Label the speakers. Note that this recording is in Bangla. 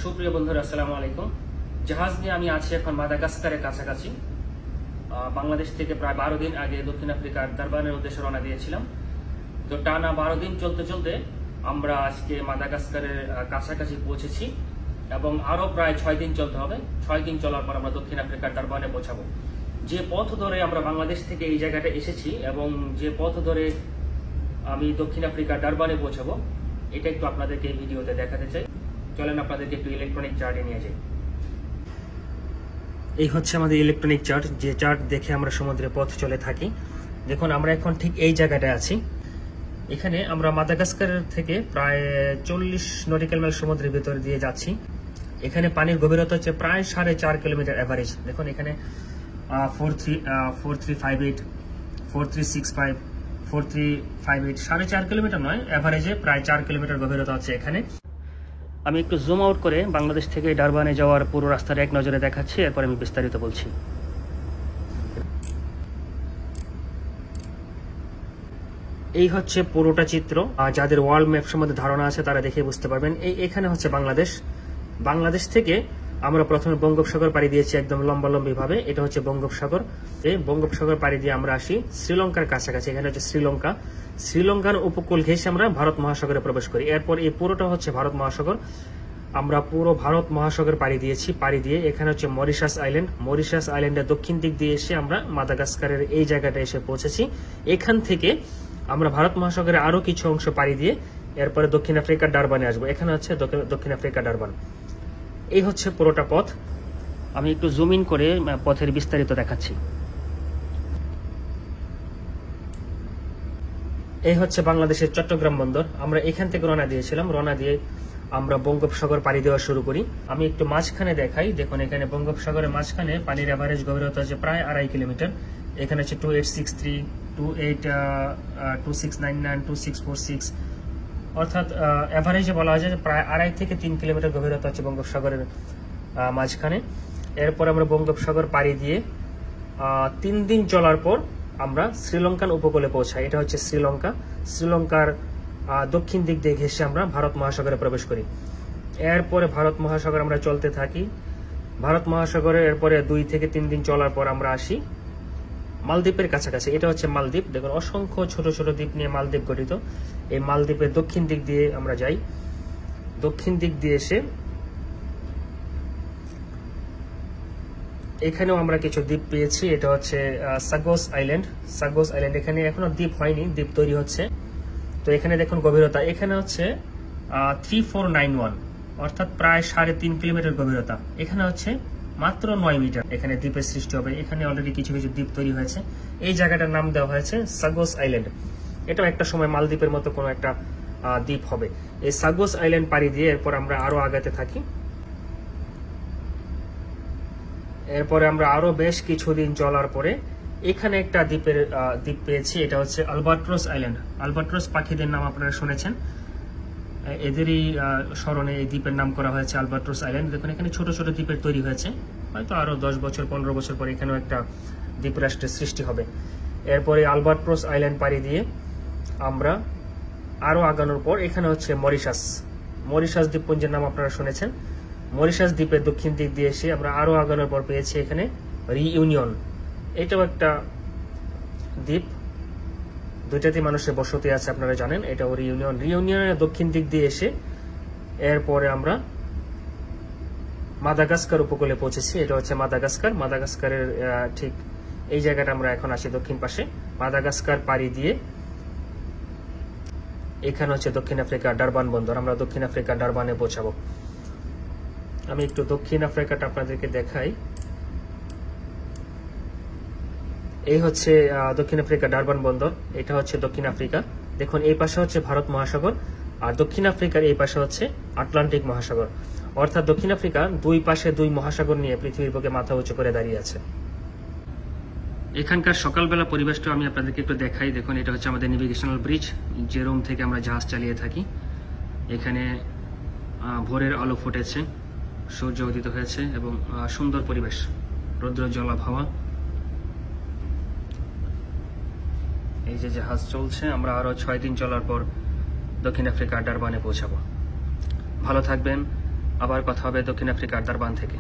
Speaker 1: সুপ্রিয় বন্ধুরা, আসসালামু আলাইকুম। জাহাজ নিয়ে আমি আছি এখন মাদাগাস্কারের কাছাকাছি। বাংলাদেশ থেকে প্রায় 12 দিন আগে দক্ষিণ আফ্রিকার দারবানের উদ্দেশ্যে রওনা দিয়েছিলাম। তো টানা 12 দিন চলতে চলতে আমরা আজকে মাদাগাস্কারের কাছাকাছি পৌঁছেছি এবং আরো প্রায় 6 দিন চলতে হবে। 6 দিন চলার পর আমরা দক্ষিণ আফ্রিকার দারবানে পৌঁছাবো। যে পথ ধরে আমরা বাংলাদেশ থেকে এই জায়গাটা এসেছি এবং যে পথ ধরে আমি দক্ষিণ আফ্রিকার দারবানে পৌঁছাবো, এটা একটু আপনাদেরকে এই ভিডিওতে দেখাতে চাই। চলেন আপনাদেরকে একটু ইলেকট্রনিক চার্টে নিয়ে যাই। এই হচ্ছে আমাদের ইলেকট্রনিক চার্ট, যে চার্ট দেখে আমরা সমুদ্রের পথ চলে থাকি। দেখুন আমরা এখন ঠিক এই জায়গাটায় আছি। এখানে আমরা মাদাগাস্কার থেকে প্রায় 40 নটিক্যাল মাইল সমুদ্রের ভিতর দিয়ে যাচ্ছি। এখানে পানির গভীরতা হচ্ছে প্রায় 4.5 কিলোমিটার অ্যাভারেজ। দেখুন এখানে 4358, 4365, 4358, 4.5 কিলোমিটার নয়, অ্যাভারেজে প্রায় 4 কিলোমিটার গভীরতা হচ্ছে এখানে। আমি একটু জুম আউট করে বাংলাদেশ থেকে ডারবানে যাওয়ার পুরো রাস্তাটা এক নজরে দেখাচ্ছি, এরপর আমি বিস্তারিত বলছি। এই হচ্ছে পুরোটা চিত্র। যাদের ওয়ার্ল্ড ম্যাপ সম্বন্ধে ধারণা আছে তারা দেখে বুঝতে পারবেন। এখানে হচ্ছে বাংলাদেশ থেকে আমরা প্রথমে বঙ্গোপসাগর পাড়ি দিয়েছি একদম লম্বালম্বি ভাবে। এটা হচ্ছে বঙ্গোপসাগর। এই বঙ্গোপসাগর পাড়ি দিয়ে আমরা আসি শ্রীলঙ্কার কাছাকাছি। এখানে হচ্ছে শ্রীলঙ্কার উপকূল ঘেঁষে আমরা ভারত মহাসাগরে প্রবেশ করি। এরপর এই পুরোটা হচ্ছে ভারত মহাসাগর। আমরা পুরো ভারত মহাসাগর পাড়ি দিয়ে এখানে হচ্ছে মরিশাস আইল্যান্ডের দক্ষিণ দিক দিয়ে এসে আমরা মাদাগাস্কারের এই জায়গাটা এসে পৌঁছেছি। এখান থেকে আমরা ভারত মহাসাগরের আরো কিছু অংশ পাড়ি দিয়ে এরপরে দক্ষিণ আফ্রিকার ডারবানে আসবো। এখানে হচ্ছে দক্ষিণ আফ্রিকা ডারবান। এই হচ্ছে পুরোটা পথ। আমি একটু জুম ইন করে পথের বিস্তারিত দেখাচ্ছি। এই হচ্ছে বাংলাদেশের চট্টগ্রাম বন্দর। আমরা এখান থেকে রওনা দিয়েছিলাম। রওনা দিয়ে আমরা বঙ্গোপসাগর পাড়ি দেওয়া শুরু করি। আমি একটু মাঝখানে দেখাই। দেখুন এখানে বঙ্গোপসাগরের মাঝখানে পানির অ্যাভারেজ গভীরতা হচ্ছে প্রায় 2.5 কিলোমিটার। এখানে হচ্ছে 2863, 2699, 2646, অর্থাৎ অ্যাভারেজে বলা হয় যে প্রায় 2.5 থেকে 3 কিলোমিটার গভীরতা হচ্ছে বঙ্গোপসাগরের মাঝখানে। এরপর আমরা বঙ্গোপসাগর পাড়ি দিয়ে 3 দিন চলার পর আমরা শ্রীলঙ্কান উপকূলে পৌঁছাই। এটা হচ্ছে শ্রীলঙ্কার দক্ষিণ দিক দিয়ে ঘেঁষে আমরা ভারত মহাসাগরে প্রবেশ করি। এরপরে ভারত মহাসাগর আমরা চলতে থাকি। ভারত মহাসাগরে এরপরে 2 থেকে 3 দিন চলার পর আমরা আসি মালদ্বীপের কাছাকাছি। এটা হচ্ছে মালদ্বীপ। দেখুন অসংখ্য ছোট ছোট দ্বীপ নিয়ে মালদ্বীপ গঠিত। এই মালদ্বীপের দক্ষিণ দিক দিয়ে আমরা যাই। দক্ষিণ দিক দিয়ে এসে এখানেও আমরা কিছু দ্বীপ পেয়েছি। এটা হচ্ছে সাগোস আইল্যান্ড। এখানে এখনো দ্বীপ হয়নি, দ্বীপ তৈরি হচ্ছে। তো এখানে দেখুন গভীরতা এখানে হচ্ছে 3491, অর্থাৎ প্রায় 3.5 কিলোমিটার গভীরতা। এখানে হচ্ছে মাত্র 9 মিটার এখানে দ্বীপের সৃষ্টি হবে। এখানে অলরেডি কিছু কিছু দ্বীপ তৈরি হয়েছে। এই জায়গাটার নাম দেওয়া হয়েছে সাগোস আইল্যান্ড। এটাও একটা সময় মালদ্বীপের মতো কোনো একটা দ্বীপ হবে। এই সাগোস আইল্যান্ড পাড়ি দিয়ে এরপর আমরা আরো আগাতে থাকি। এরপরে আমরা আরো বেশ কিছুদিন চলার পরে এখানে একটা দ্বীপ পেয়েছি। এটা হচ্ছে আলবাট্রস আইল্যান্ড। আলবাট্রস পাখিদের নাম আপনারা শুনেছেন, এদেরই স্মরণে এই দ্বীপের নাম করা হয়েছে আলবাট্রস আইল্যান্ড। দেখুন এখানে ছোট ছোট দ্বীপের তৈরি হয়েছে। হয়তো আরো 10 বছর 15 বছর পরে এখানেও একটা দ্বীপ রাষ্ট্রের সৃষ্টি হবে। এরপরে আলবাট্রস আইল্যান্ড পাড়ি দিয়ে আমরা আরো আগানোর পর এখানে হচ্ছে মরিশাস দ্বীপপুঞ্জের নাম আপনারা শুনেছেন। মরিশাস দ্বীপের দক্ষিণ দিক দিয়ে এসে আমরা আরো আগানোর পর পেয়েছি এখানে রিইউনিয়ন। এটাও একটা দ্বীপ, দুইটাতেই মানুষের বসতি আছে আপনারা জানেন। এটাও রিইউনিয়নের দক্ষিণ দিক দিয়ে এসে এরপরে আমরা মাদাগাস্কার উপকূলে পৌঁছেছি। এটা হচ্ছে মাদাগাস্কারের ঠিক এই জায়গাটা আমরা এখন আসি দক্ষিণ পাশে। মাদাগাস্কার পাড়ি দিয়ে এখানে হচ্ছে দক্ষিণ আফ্রিকার ডারবান বন্দর। আমরা দক্ষিণ আফ্রিকার ডারবানে পৌঁছাবো। আমি একটু দক্ষিণ আফ্রিকাটা আপনাদেরকে দেখাই। এই হচ্ছে দক্ষিণ আফ্রিকা ডারবান বন্দর। এটা হচ্ছে দক্ষিণ আফ্রিকা। দেখুন এই পাশে হচ্ছে ভারত মহাসাগর আর দক্ষিণ আফ্রিকার এই পাশে হচ্ছে আটলান্টিক মহাসাগর। অর্থাৎ দক্ষিণ আফ্রিকা দুই পাশে 2 মহাসাগর নিয়ে পৃথিবীর বুকে মাথা উঁচু করে দাঁড়িয়ে আছে। এখানকার সকালবেলা পরিবেশটা আমি আপনাদেরকে একটু দেখাই। দেখুন এটা হচ্ছে আমাদের নেভিগেশনাল ব্রিজ, যে রুম থেকে আমরা জাহাজ চালিয়ে থাকি। এখানে ভোরের আলো ফুটেছে, সূর্য উদিত হয়েছে এবং সুন্দর পরিবেশ, রৌদ্র জলাভ হাওয়া। এই যে জাহাজ চলছে। আমরা আরো 6 দিন চলার পর দক্ষিণ আফ্রিকার ডারবানে পৌঁছাবো। ভালো থাকবেন, আবার কথা হবে দক্ষিণ আফ্রিকার দারবান থেকে।